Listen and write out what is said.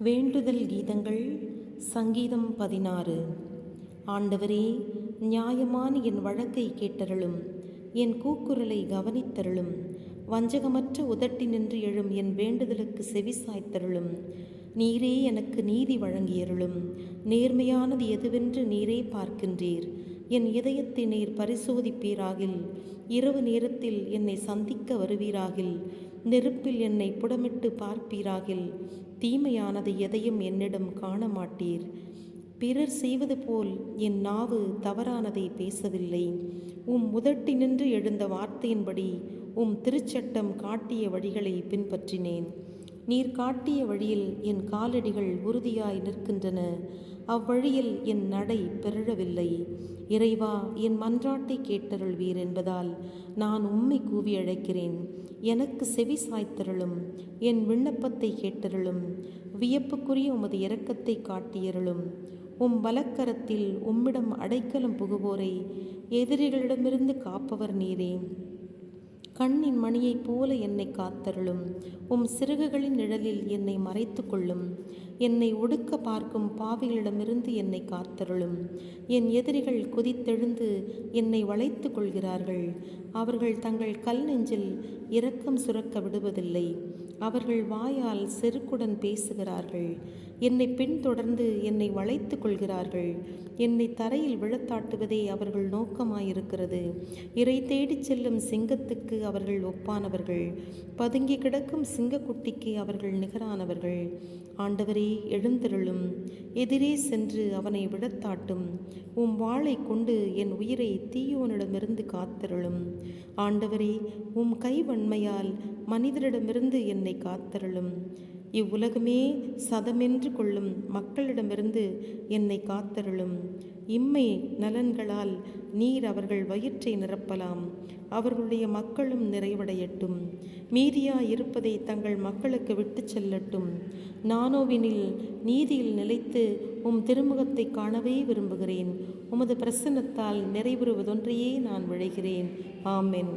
வேண்டுதல் கீதங்கள். சங்கீதம் 16. ஆண்டவரே, நியாயமான என் வழக்கை கேட்டருளும், என் கூக்குரலை கவனித்தருளும். வஞ்சகமற்ற உதட்டினின்று எழும் என் வேண்டுதலுக்கு செவிசாய்த்தருளும். நீரே எனக்கு நீதி வழங்கியருளும். நேர்மையானது எதுவென்று நீரே பார்க்கின்றீர். என் இதயத்தை நீர் பரிசோதிப்பீராகில். இரவு நேரத்தில் என்னை சந்திக்க வருவீராகில். நெருப்பில் என்னை புடமிட்டு பார்ப்பீராகில். தீமையானது எதையும் என்னிடம் காண மாட்டீர். பிறர் செய்வது போல் என் நாவு தவறானதை பேசவில்லை. உதட்டினின்று எழுந்த வார்த்தையின்படி திருச்சட்டம் காட்டிய வழிகளை பின்பற்றினேன். நீர் காட்டிய வழியில் என் காலடிகள் உறுதியாய் நிற்கின்றன. அவ்வழியில் என் நடை பிறழவில்லை. இறைவா, என் மன்றாட்டை கேட்டருள்வீர் என்பதால் நான் உம்மை கூவி அழைக்கிறேன். எனக்கு செவி சாய்த்தருளும். என் விண்ணப்பத்தை கேட்டருளும். வியப்புக்குரிய உமது இரக்கத்தை காட்டியருளும். வலக்கரத்தில் உம்மிடம் அடைக்கலம் புகுவோரை எதிரிகளிடமிருந்து காப்பவர் நீரே. கண்ணின் மணியைப் போல என்னை காத்தருளும். சிறகுகளின் நிழலில் என்னை மறைத்து கொள்ளும். என்னை ஒடுக்க பார்க்கும் பாவிகளிடமிருந்து என்னை காத்தருளும். என் எதிரிகள் குதித்தெழுந்து என்னை வளைத்து கொள்கிறார்கள். அவர்கள் தங்கள் கல் நெஞ்சில் இரக்கம் சுரக்க விடுவதில்லை. அவர்கள் வாயால் செருக்குடன் பேசுகிறார்கள். என்னை பின்தொடர்ந்து என்னை வளைத்து கொள்கிறார்கள். என்னை தரையில் விழத்தாட்டுவதே அவர்கள் நோக்கமாயிருக்கிறது. இரை தேடிச் செல்லும் சிங்கத்துக்கு அவர்கள் ஒப்பானவர்கள். பதுங்கி கிடக்கும் சிங்கக்குட்டிக்கு அவர்கள் நிகரானவர்கள். ஆண்டவரே, எழுந்தருளும். எதிரே சென்று அவனை விழத்தாட்டும். வாளை கொண்டு என் உயிரை தீயோனிடமிருந்து காத்தருளும். ஆண்டவரே, கைவன்மையால் மனிதரிடமிருந்து என்னை காத்தருளும். இவ்வுலகமே சதமென்று கொள்ளும் மக்களிடமிருந்து என்னை காத்தருளும். இம்மை நலன்களால் நீர் அவர்கள் வயிற்றை நிரப்பலாம். அவர்களுடைய மக்களும் நிறைவடையட்டும். மீதியாயிருப்பதை தங்கள் மக்களுக்கு விட்டு செல்லட்டும். நானோவினில் நீதியில் நிலைத்து திருமுகத்தை காணவே விரும்புகிறேன். உமது பிரசன்னத்தால் நிறைவுறுவதொன்றையே நான் விழைகிறேன். ஆமென்.